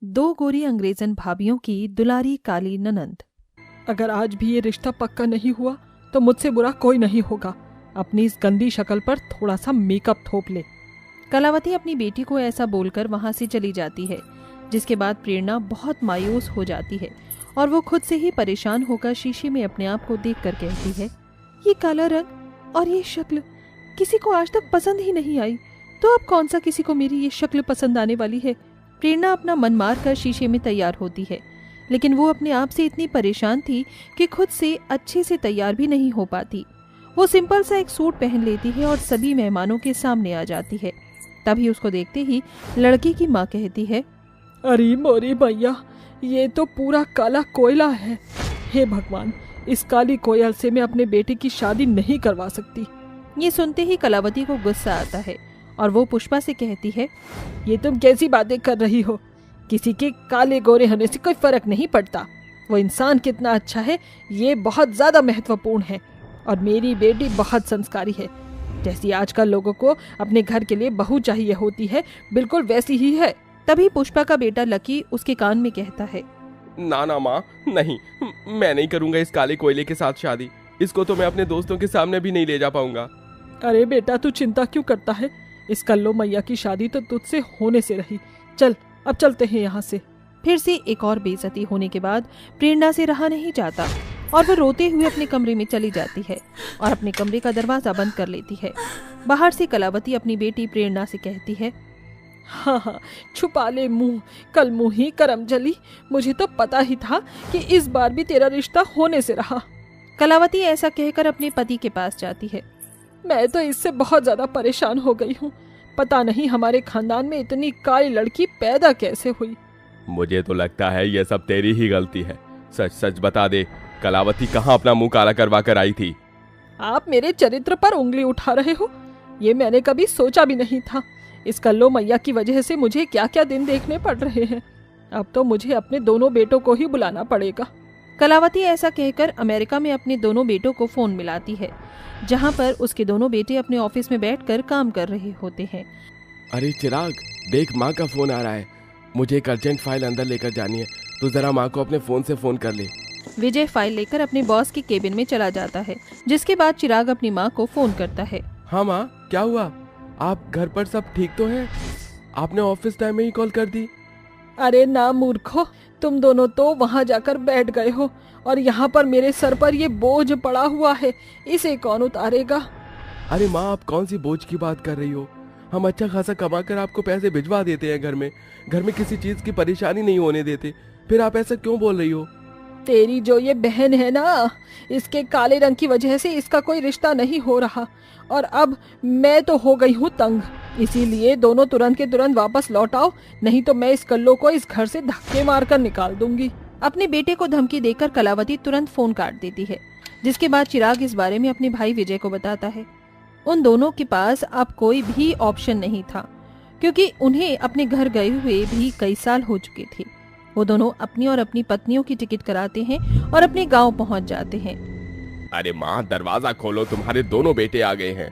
दो गोरी अंग्रेजन भाभीयों की दुलारी काली ननंद। अगर आज भी ये रिश्ता पक्का नहीं हुआ तो मुझसे बुरा कोई नहीं होगा। अपनी इस गंदी शक्ल पर थोड़ा सा मेकअप थोप ले। कलावती अपनी बेटी को ऐसा बोलकर वहां से चली जाती है, जिसके बाद प्रेरणा बहुत मायूस हो जाती है और वो खुद से ही परेशान होकर शीशे में अपने आप को देखकर कहती है, ये काला रंग और ये शक्ल किसी को आज तक पसंद ही नहीं आई, तो अब कौन सा किसी को मेरी ये शक्ल पसंद आने वाली है। प्रेरणा अपना मन मार कर शीशे में तैयार होती है, लेकिन वो अपने आप से इतनी परेशान थी कि खुद से अच्छे से तैयार भी नहीं हो पाती। वो सिंपल सा एक सूट पहन लेती है और सभी मेहमानों के सामने आ जाती है। तभी उसको देखते ही लड़की की माँ कहती है, अरे मोरी भैया, ये तो पूरा काला कोयला है। हे भगवान, इस काली कोयल से मैं अपने बेटे की शादी नहीं करवा सकती। ये सुनते ही कलावती को गुस्सा आता है और वो पुष्पा से कहती है, ये तुम कैसी बातें कर रही हो? किसी के काले गोरे होने से कोई फर्क नहीं पड़ता। वो इंसान कितना अच्छा है ये बहुत ज्यादा महत्वपूर्ण है। और मेरी बेटी बहुत संस्कारी है। जैसी आजकल लोगों को अपने घर के लिए बहू चाहिए होती है, बिल्कुल वैसी ही है। तभी पुष्पा का बेटा लकी उसके कान में कहता है, ना ना माँ, नहीं, मैं नहीं करूंगा इस काले कोयले के साथ शादी। इसको तो मैं अपने दोस्तों के सामने भी नहीं ले जा पाऊंगा। अरे बेटा, तू चिंता क्यों करता है? इस कल्लो मैया की शादी तो तुझसे होने से रही। चल अब चलते हैं यहाँ से। फिर से एक और बेइज्जती होने के बाद प्रेरणा से रहा नहीं जाता और वो रोते हुए अपने कमरे में चली जाती है और अपने कमरे का दरवाजा बंद कर लेती है। बाहर से कलावती अपनी बेटी प्रेरणा से कहती है, हाँ हाँ, छुपा ले मुंह, कल मुंह ही करम जली। मुझे तो पता ही था कि इस बार भी तेरा रिश्ता होने से रहा। कलावती ऐसा कहकर अपने पति के पास जाती है। मैं तो इससे बहुत ज्यादा परेशान हो गई हूँ। पता नहीं हमारे खानदान में इतनी काली लड़की पैदा कैसे हुई। मुझे तो लगता है ये सब तेरी ही गलती है। सच सच बता दे, कलावती कहाँ अपना मुंह काला करवा कर आई थी? आप मेरे चरित्र पर उंगली उठा रहे हो, ये मैंने कभी सोचा भी नहीं था। इस कल्लो मैया की वजह से मुझे क्या क्या दिन देखने पड़ रहे हैं। अब तो मुझे अपने दोनों बेटों को ही बुलाना पड़ेगा। कलावती ऐसा कहकर अमेरिका में अपने दोनों बेटों को फोन मिलाती है, जहां पर उसके दोनों बेटे अपने ऑफिस में बैठकर काम कर रहे होते हैं। अरे चिराग, देख माँ का फोन आ रहा है। मुझे एक अर्जेंट फाइल अंदर लेकर जानी है, तो जरा माँ को अपने फोन से फोन कर ले। विजय फाइल लेकर अपने बॉस के केबिन में चला जाता है, जिसके बाद चिराग अपनी माँ को फोन करता है। हाँ माँ, क्या हुआ? आप घर पर सब ठीक तो हैं? आपने ऑफिस टाइम में ही कॉल कर दी। अरे ना मूर्खो, तुम दोनों तो वहाँ जाकर बैठ गए हो और यहाँ पर मेरे सर पर ये बोझ पड़ा हुआ है, इसे कौन उतारेगा? अरे माँ, आप कौन सी बोझ की बात कर रही हो? हम अच्छा खासा कमा कर आपको पैसे भिजवा देते हैं। घर में किसी चीज की परेशानी नहीं होने देते। फिर आप ऐसा क्यों बोल रही हो? तेरी जो ये बहन है ना, इसके काले रंग की वजह से इसका कोई रिश्ता नहीं हो रहा और अब मैं तो हो गई हूँ तंग। इसीलिए दोनों तुरंत के तुरंत वापस लौट आओ, नहीं तो मैं इस कल्लो को इस घर से धक्के मारकर निकाल दूंगी। अपने बेटे को धमकी देकर कलावती तुरंत फोन काट देती है, जिसके बाद चिराग इस बारे में अपने भाई विजय को बताता है। उन दोनों के पास अब कोई भी ऑप्शन नहीं था, क्योंकि उन्हें अपने घर गए हुए भी कई साल हो चुके थे। वो दोनों अपनी और अपनी पत्नियों की टिकट कराते हैं और अपने गांव पहुंच जाते हैं। अरे माँ, दरवाजा खोलो, तुम्हारे दोनों बेटे आ गए हैं।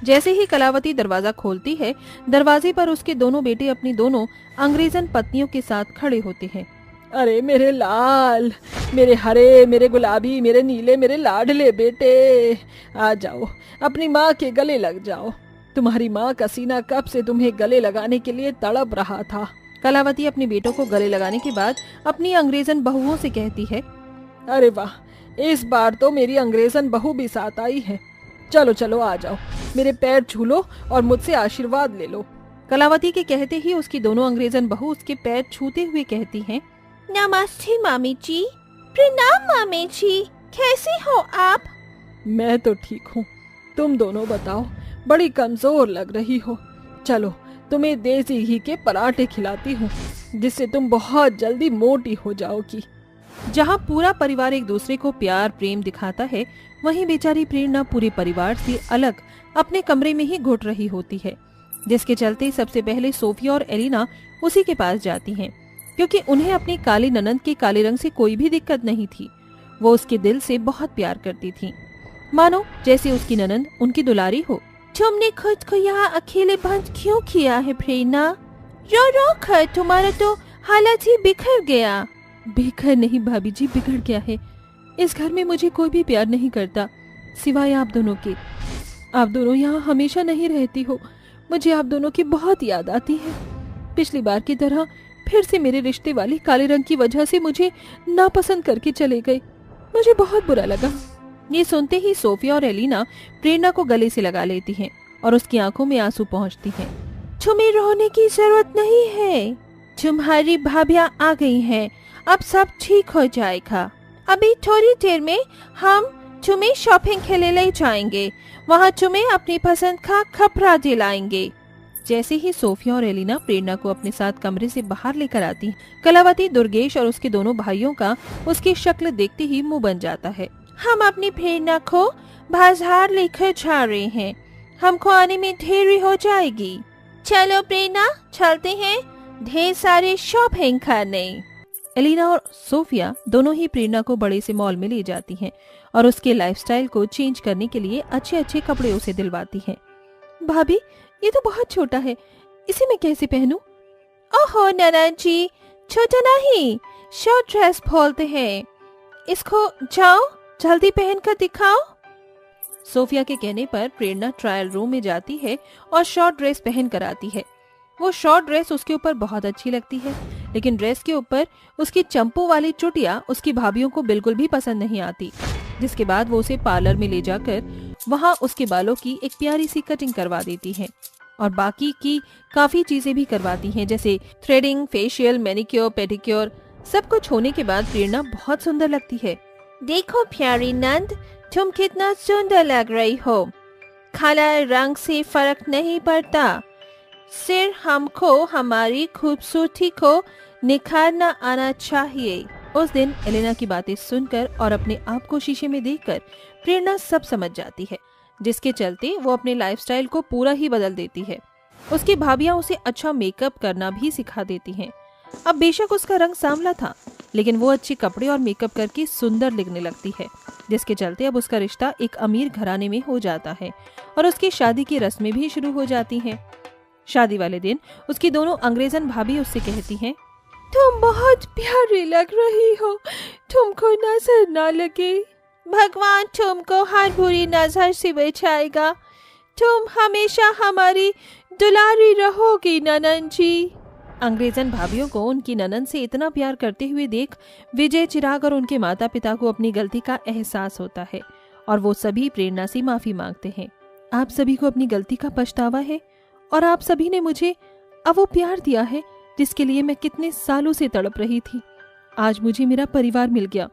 जैसे ही कलावती दरवाजा खोलती है, दरवाजे पर उसके दोनों बेटे अपनी दोनों अंग्रेजन पत्नियों के साथ खड़े होते हैं। अरे मेरे लाल, मेरे हरे, मेरे गुलाबी, मेरे नीले, मेरे लाडले बेटे, आ जाओ, अपनी माँ के गले लग जाओ। तुम्हारी माँ का सीना कब से तुम्हें गले लगाने के लिए तड़प रहा था। कलावती अपने बेटों को गले लगाने के बाद अपनी अंग्रेजन बहुओं से कहती है, अरे वाह, इस बार तो मेरी अंग्रेजन बहू भी साथ आई है। चलो चलो आ जाओ, मेरे पैर छू लो और मुझसे आशीर्वाद ले लो। कलावती के कहते ही उसकी दोनों अंग्रेजन बहू उसके पैर छूते हुए कहती हैं, नमस्ते मामी जी। प्रणाम मामी जी, कैसी हो आप? मैं तो ठीक हूँ, तुम दोनों बताओ, बड़ी कमजोर लग रही हो। चलो तुम्हें देसी घी के पराठे खिलाती हूँ, जिससे तुम बहुत जल्दी मोटी हो जाओगी। जहाँ पूरा परिवार एक दूसरे को प्यार प्रेम दिखाता है, वहीं बेचारी प्रेरणा पूरे परिवार से अलग अपने कमरे में ही घुट रही होती है, जिसके चलते सबसे पहले सोफिया और एलिना उसी के पास जाती हैं, क्योंकि उन्हें अपनी काली ननंद के काले रंग से कोई भी दिक्कत नहीं थी। वो उसके दिल से बहुत प्यार करती थी, मानो जैसे उसकी ननंद उनकी दुलारी हो। तुमने खुद को यहाँ अकेले बंद क्यों किया है प्रेरणा? रो रो कर तुम्हारा तो हालत ही बिखर गया। बिखर नहीं भाभी जी, बिगड़ गया है। इस घर में मुझे कोई भी प्यार नहीं करता सिवाय आप दोनों के। आप दोनों यहाँ हमेशा नहीं रहती हो, मुझे आप दोनों की बहुत याद आती है। पिछली बार की तरह फिर से मेरे रिश्ते वाले काले रंग की वजह से मुझे नापसंद करके चले गए। मुझे बहुत बुरा लगा। ये सुनते ही सोफिया और एलिना प्रेरणा को गले से लगा लेती हैं और उसकी आंखों में आंसू पहुंचती हैं। तुम्हें रोने की जरूरत नहीं है, तुम्हारी भाभियाँ आ गई हैं, अब सब ठीक हो जाएगा। अभी थोड़ी देर में हम तुम्हें शॉपिंग के लिए ले जाएंगे, वहाँ तुम्हें अपनी पसंद का कपड़ा दिलाएंगे। जैसे ही सोफिया और एलिना प्रेरणा को अपने साथ कमरे से बाहर लेकर आती, कलावती, दुर्गेश और उसके दोनों भाइयों का उसकी शक्ल देखते ही मुंह बन जाता है। हम अपनी प्रेरणा को बाजार लेकर जा रहे हैं, हमको आने में देरी हो जाएगी। चलो प्रेरणा, चलते हैं ढेर सारे शॉपिंग करने। एलिना और सोफिया दोनों ही प्रेरणा को बड़े से मॉल में ले जाती हैं और उसके लाइफस्टाइल को चेंज करने के लिए अच्छे अच्छे कपड़े उसे दिलवाती हैं। भाभी, ये तो बहुत छोटा है, इसे मैं कैसे पहनूं? ओहो नैना जी, छोटा नहीं, शॉर्ट ड्रेस बोलते हैं इसको, जाओ जल्दी पहन कर दिखाओ। सोफिया के कहने पर प्रेरणा ट्रायल रूम में जाती है और शॉर्ट ड्रेस पहन कर आती है। वो शॉर्ट ड्रेस उसके ऊपर बहुत अच्छी लगती है, लेकिन ड्रेस के ऊपर उसकी चंपू वाली चुटिया उसकी भाभियों को बिल्कुल भी पसंद नहीं आती। जिसके बाद वो उसे पार्लर में ले जाकर वहाँ उसके बालों की एक प्यारी सी कटिंग करवा देती है और बाकी की काफी चीजें भी करवाती हैं, जैसे थ्रेडिंग, फेशियल, मैनिक्योर, पेडिक्योर। सब कुछ होने के बाद प्रेरणा बहुत सुंदर लगती है। देखो प्यारी नंद, तुम कितना सुंदर लग रही हो, काला रंग से फर्क नहीं पड़ता, सिर्फ हमको हमारी खूबसूरती को निखारना आना चाहिए। उस दिन एलिना की बातें सुनकर और अपने आप को शीशे में देखकर प्रेरणा सब समझ जाती है, जिसके चलते वो अपने लाइफस्टाइल को पूरा ही बदल देती है। उसकी भाभियां उसे अच्छा मेकअप करना भी सिखा देती हैं। अब बेशक उसका रंग सांवला था, लेकिन वो अच्छे कपड़े और मेकअप करके सुंदर दिखने लगती है, जिसके चलते अब उसका रिश्ता एक अमीर घराने में हो जाता है और उसकी शादी की रस्में भी शुरू हो जाती हैं। शादी वाले दिन उसकी दोनों अंग्रेजन भाभी उससे कहती हैं, तुम बहुत प्यारी लग रही हो, तुमको नजर ना लगे। भगवान तुमको हर बुरी नजर से बचाएगा, तुम हमेशा हमारी दुलारी रहोगी ननन जी। अंग्रेजन भाभियों को उनकी ननन से इतना प्यार करते हुए देख विजय, चिराग और उनके माता पिता को अपनी गलती का एहसास होता है और वो सभी प्रेरणा से माफी मांगते हैं। आप सभी को अपनी गलती का पछतावा है और आप सभी ने मुझे अब वो प्यार दिया है जिसके लिए मैं कितने सालों से तड़प रही थी। आज मुझे मेरा परिवार मिल गया,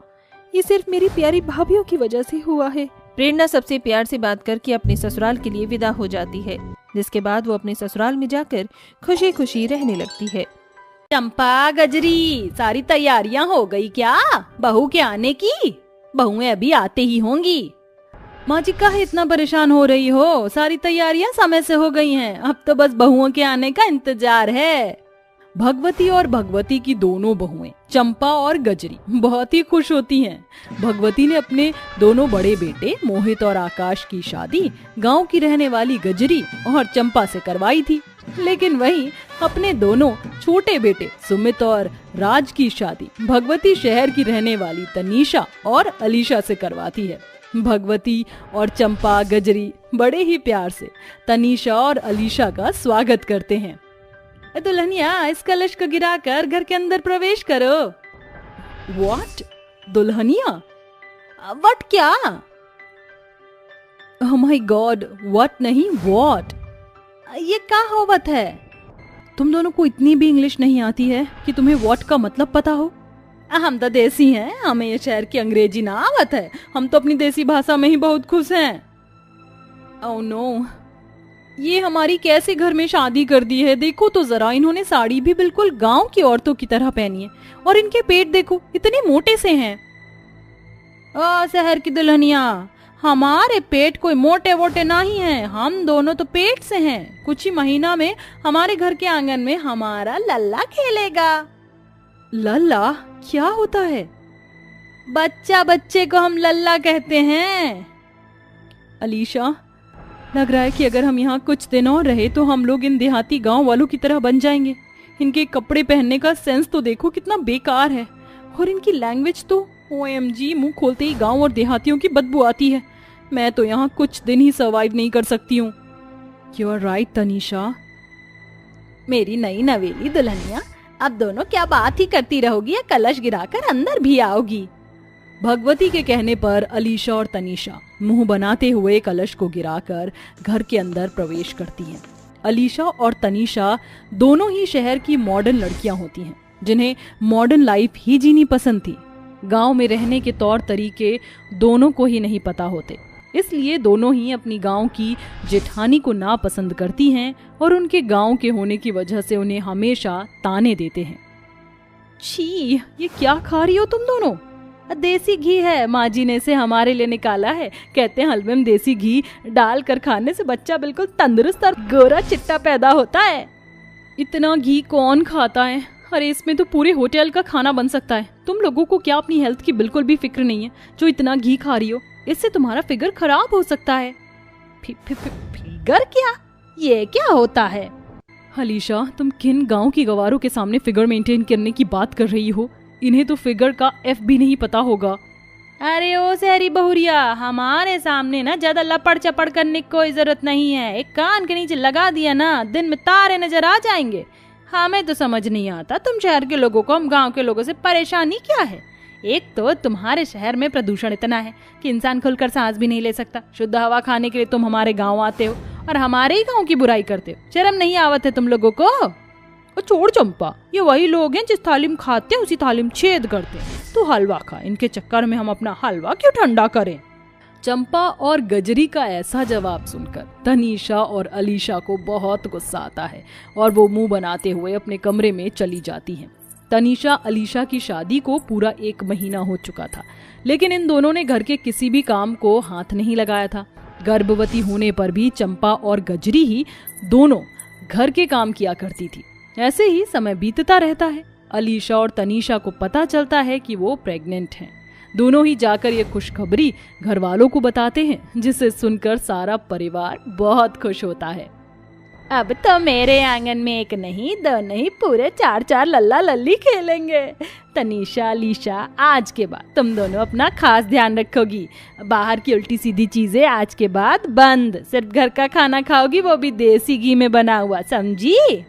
ये सिर्फ मेरी प्यारी भाभियों की वजह से हुआ है। प्रेरणा सबसे प्यार से बात करके अपने ससुराल के लिए विदा हो जाती है, जिसके बाद वो अपने ससुराल में जाकर खुशी खुशी रहने लगती है। चंपा, गजरी, सारी तैयारियां हो गई क्या बहू के आने की? बहुएं अभी आते ही होंगी। माँ जी काहे इतना परेशान हो रही हो? सारी तैयारियां समय से हो गई हैं, अब तो बस बहुओं के आने का इंतजार है। भगवती और भगवती की दोनों बहुएं चंपा और गजरी बहुत ही खुश होती हैं। भगवती ने अपने दोनों बड़े बेटे मोहित और आकाश की शादी गांव की रहने वाली गजरी और चंपा से करवाई थी, लेकिन वहीं अपने दोनों छोटे बेटे सुमित और राज की शादी भगवती शहर की रहने वाली तनीषा और अलीशा से करवाती है। भगवती और चंपा, गजरी बड़े ही प्यार से तनीषा और अलीशा का स्वागत करते हैं। दुल्हनिया, इस कलश को गिराकर घर के अंदर प्रवेश करो। व्हाट? दुल्हनिया? व्हाट क्या? ओह माय गॉड, व्हाट नहीं व्हाट? ये क्या होवत है? तुम दोनों को इतनी भी इंग्लिश नहीं आती है कि तुम्हें व्हाट का मतलब पता हो? हम तो देसी हैं, हमें ये शहर की अंग्रेजी ना आवत है, हम तो अपनी देसी भाषा में ही बहुत खुश हैं। ओह नो, ये हमारी कैसे घर में शादी कर दी है? देखो तो जरा, इन्होंने साड़ी भी बिल्कुल गांव की औरतों की तरह पहनी है और इनके पेट देखो इतने मोटे से हैं। शहर की दुल्हनिया, हमारे पेट कोई मोटे वोटे नहीं है, हम दोनों तो पेट से हैं। कुछ ही महीना में हमारे घर के आंगन में हमारा लल्ला खेलेगा। लल्ला क्या होता है? बच्चा, बच्चे को हम लल्ला कहते हैं। अलीशा, लग रहा है कि अगर हम यहाँ कुछ दिन और रहे तो हम लोग इन देहाती गांव वालों की तरह बन जाएंगे। इनके कपड़े पहनने का सेंस तो देखो कितना बेकार है, और इनकी लैंग्वेज तो OMG, मुंह खोलते ही गांव और देहातियों की बदबू आती है। मैं तो यहाँ कुछ दिन ही सर्वाइव नहीं कर सकती हूँ। You are right Tanisha. मेरी नई नवेली दुल्हनिया, अब दोनों क्या बात ही करती रहोगी या कलश गिराकर अंदर भी आओगी? भगवती के कहने पर अलीशा और तनीषा मुंह बनाते हुए कलश को गिराकर घर के अंदर प्रवेश करती हैं। अलीशा और तनीषा दोनों ही शहर की मॉडर्न लड़कियां होती हैं, जिन्हें मॉडर्न लाइफ ही जीनी पसंद थी। गांव में रहने के तौर तरीके दोनों को ही नहीं पता होते, इसलिए दोनों ही अपनी गांव की जेठानी को नापसंद करती हैं और उनके गांव के होने की वजह से उन्हें हमेशा ताने देते हैं। छी, ये क्या खा रही हो तुम दोनों? देसी घी है, माँ जी ने इसे हमारे लिए निकाला है। कहते हैं हलवे में देसी घी डाल कर खाने से बच्चा बिल्कुल तंदुरुस्त और गोरा चिट्टा पैदा होता है। इतना घी कौन खाता है? अरे इसमें तो पूरे होटल का खाना बन सकता है। तुम लोगों को क्या अपनी हेल्थ की बिल्कुल भी फिक्र नहीं है जो इतना घी खा रही हो? इससे तुम्हारा फिगर खराब हो सकता है। फिगर क्या? ये क्या होता है? अलीशा, तुम किन गांव की गवारों के सामने फिगर मेंटेन करने की बात कर रही हो? इन्हें तो फिगर का F भी नहीं पता होगा। अरे ओ शहरी बहुरिया, हमारे सामने ना ज्यादा लपड़ चपड़ करने की कोई जरूरत नहीं है। एक कान के नीचे लगा दिया ना, दिन में तारे नजर आ जाएंगे। हमें तो समझ नहीं आता तुम शहर के लोगों को हम गांव के लोगों से परेशानी क्या है। एक तो तुम्हारे शहर में प्रदूषण इतना है कि इंसान खुलकर सांस भी नहीं ले सकता। शुद्ध हवा खाने के लिए तुम हमारे गांव आते हो और हमारे ही गांव की बुराई करते हो। शर्म नहीं आवत है तुम लोगों को? और छोड़ चंपा, ये वही लोग हैं जिस थाली में खाते हैं उसी थाली में छेद करते हैं। तो हलवा खा, इनके चक्कर में हम अपना हलवा क्यों ठंडा करें? चंपा और गजरी का ऐसा जवाब सुनकर तनीषा और अलीशा को बहुत गुस्सा आता है और वो मुंह बनाते हुए अपने कमरे में चली जाती हैं। तनीषा अलीशा की शादी को पूरा 1 महीना हो चुका था, लेकिन इन दोनों ने घर के किसी भी काम को हाथ नहीं लगाया था। गर्भवती होने पर भी चंपा और गजरी ही दोनों घर के काम किया करती थी। ऐसे ही समय बीतता रहता है। अलीशा और तनीषा को पता चलता है कि वो प्रेग्नेंट हैं। दोनों ही जाकर ये खुशखबरी घर वालों को बताते हैं, जिसे सुनकर सारा परिवार बहुत खुश होता है। अब तो मेरे आंगन में 1 नहीं 2 नहीं पूरे 4 लल्ला लल्ली खेलेंगे। तनीषा, अलीशा, आज के बाद तुम दोनों अपना खास ध्यान रखोगी। बाहर की उल्टी सीधी चीजें आज के बाद बंद। सिर्फ घर का खाना खाओगी, वो भी देसी घी में बना हुआ, समझी?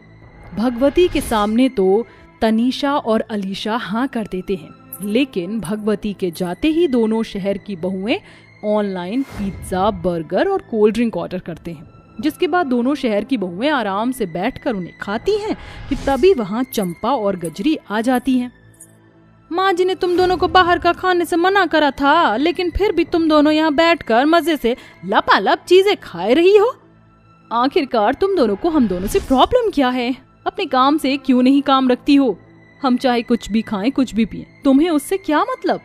भगवती के सामने तो तनीषा और अलीशा हाँ कर देते हैं, लेकिन भगवती के जाते ही दोनों शहर की बहुएं ऑनलाइन पिज्जा, बर्गर और कोल्ड ड्रिंक ऑर्डर करते हैं। जिसके बाद दोनों शहर की बहुएं आराम से बैठकर उन्हें खाती हैं कि तभी वहाँ चंपा और गजरी आ जाती हैं। माँ जी ने तुम दोनों को बाहर का खाने से मना करा था, लेकिन फिर भी तुम दोनों यहाँ बैठकर मजे से लपालप चीजें खाए रही हो। आखिरकार तुम दोनों को हम दोनों से प्रॉब्लम क्या है? अपने काम से क्यों नहीं काम रखती हो? हम चाहे कुछ भी खाएं, कुछ भी पिएं, तुम्हें उससे क्या मतलब?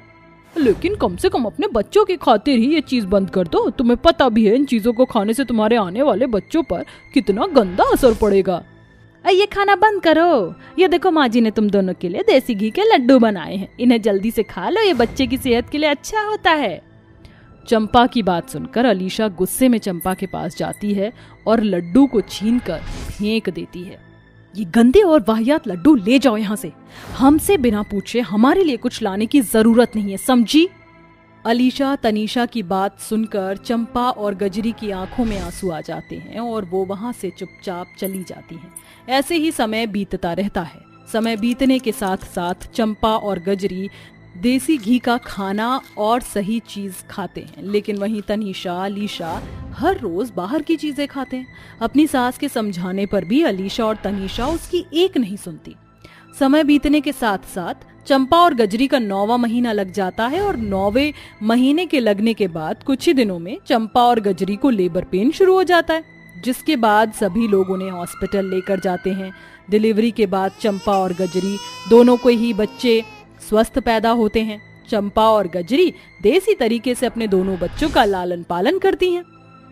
लेकिन कम से कम अपने बच्चों की खातिर ही ये चीज बंद कर दो। तुम्हें पता भी है इन चीजों को खाने से तुम्हारे आने वाले बच्चों पर कितना गंदा असर पड़ेगा। ये खाना बंद करो। ये देखो, माँ जी ने तुम दोनों के लिए देसी घी के लड्डू बनाए हैं, इन्हें जल्दी से खा लो, ये बच्चे की सेहत के लिए अच्छा होता है। चंपा की बात सुनकर अलीशा गुस्से में चंपा के पास जाती है और लड्डू को छीनकर फेंक देती है। ये गंदे और वाहियात लड्डू ले जाओ यहाँ से। हमसे बिना पूछे हमारे लिए कुछ लाने की जरूरत नहीं है, समझी? अलीशा तनीषा की बात सुनकर चंपा और गजरी की आंखों में आंसू आ जाते हैं और वो वहां से चुपचाप चली जाती हैं। ऐसे ही समय बीतता रहता है। समय बीतने के साथ साथ चंपा और गजरी देसी घी का खाना और सही चीज खाते हैं, लेकिन वहीं तनीषा, अलीशा हर रोज बाहर की चीजें खाते हैं। अपनी सास के समझाने पर भी अलीशा और तनीषा उसकी एक नहीं सुनती। समय बीतने के साथ साथ चंपा और गजरी का 9वां महीना लग जाता है और 9वें महीने के लगने के बाद कुछ ही दिनों में चंपा और गजरी को लेबर पेन शुरू हो जाता है, जिसके बाद सभी लोग उन्हें हॉस्पिटल लेकर जाते हैं। डिलीवरी के बाद चंपा और गजरी दोनों को ही बच्चे स्वस्थ पैदा होते हैं। चंपा और गजरी देसी तरीके से अपने दोनों बच्चों का लालन पालन करती हैं।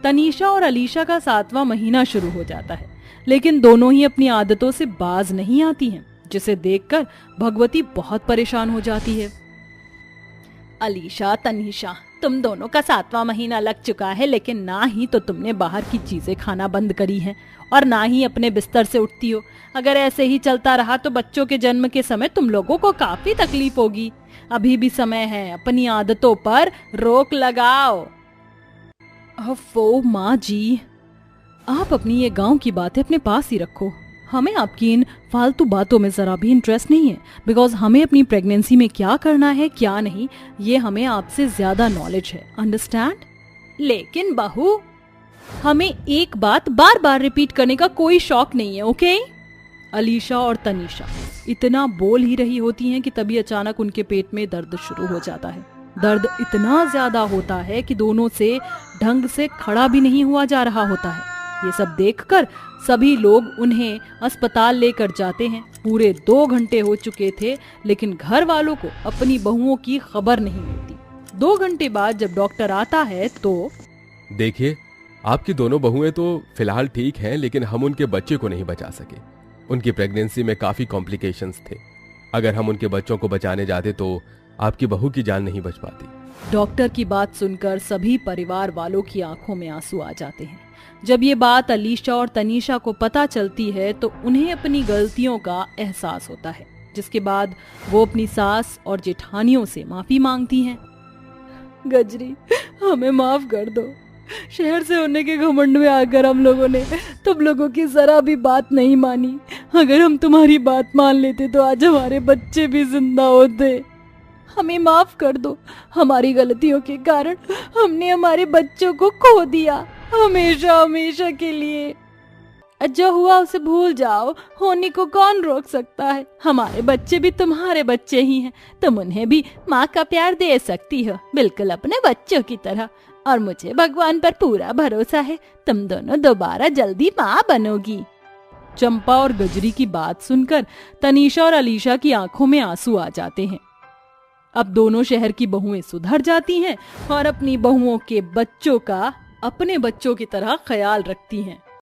तनीषा और अलीशा का 7वां महीना शुरू हो जाता है, लेकिन दोनों ही अपनी आदतों से बाज नहीं आती हैं, जिसे देखकर भगवती बहुत परेशान हो जाती है। अलीशा, तनीषा, तुम दोनों का 7वां महीना लग चुका है, लेकिन ना ही तो तुमने बाहर की चीजें खाना बंद करी हैं और ना ही अपने बिस्तर से उठती हो। अगर ऐसे ही चलता रहा तो बच्चों के जन्म के समय तुम लोगों को काफी तकलीफ होगी। अभी भी समय है, अपनी आदतों पर रोक लगाओ। अफो माँ जी, आप अपनी ये गांव की बातें अपने पास ही रखो। हमें आपकी इन फालतू बातों में जरा भी इंटरेस्ट नहीं है, बिकॉज हमें अपनी प्रेगनेंसी में क्या करना है क्या नहीं, ये हमें आपसे ज्यादा नॉलेज है, अंडरस्टैंड? लेकिन बहू, हमें एक बात बार बार रिपीट करने का कोई शौक नहीं है, ओके? अलीशा और तनीषा इतना बोल ही रही होती हैं कि तभी अचानक उनके पेट में दर्द शुरू हो जाता है। दर्द इतना ज्यादा होता है कि दोनों से ढंग से खड़ा भी नहीं हुआ जा रहा होता है। ये सब देखकर सभी लोग उन्हें अस्पताल लेकर जाते हैं। पूरे 2 घंटे हो चुके थे, लेकिन घर वालों को अपनी बहुओं की खबर नहीं मिलती। 2 घंटे बाद जब डॉक्टर आता है तो देखिए, आपकी दोनों बहुएं तो फिलहाल ठीक हैं, लेकिन हम उनके बच्चे को नहीं बचा सके। उनकी प्रेगनेंसी में काफी कॉम्प्लिकेशंस थे। अगर हम उनके बच्चों को बचाने जाते तो आपकी बहू की जान नहीं बच पाती। डॉक्टर की बात सुनकर सभी परिवार वालों की आंखों में आंसू आ जाते हैं। जब ये बात अलीशा और तनीषा को पता चलती है तो उन्हें अपनी गलतियों का एहसास होता है, जिसके बाद वो अपनी सास और जेठानियों से माफी मांगती हैं। गजरी, हमें माफ कर दो। शहर से होने के घमंड में आकर हम लोगों ने तुम लोगों की जरा भी बात नहीं मानी। अगर हम तुम्हारी बात मान लेते तो आज हमारे बच्चे भी जिंदा होते। हमें माफ कर दो। हमारी गलतियों के कारण हमने हमारे बच्चों को खो दिया, हमेशा हमेशा के लिए। जो हुआ उसे भूल जाओ, होने को कौन रोक सकता है। हमारे बच्चे भी तुम्हारे बच्चे ही हैं, तुम उन्हें भी माँ का प्यार दे सकती हो, बिल्कुल अपने बच्चों की तरह। और मुझे भगवान पर पूरा भरोसा है, तुम दोनों दोबारा जल्दी माँ बनोगी। चंपा और गजरी की बात सुनकर तनीषा और अलीशा की आंखों में आंसू आ जाते हैं। अब दोनों शहर की बहुएं सुधर जाती हैं और अपनी बहुओं के बच्चों का अपने बच्चों की तरह ख्याल रखती हैं।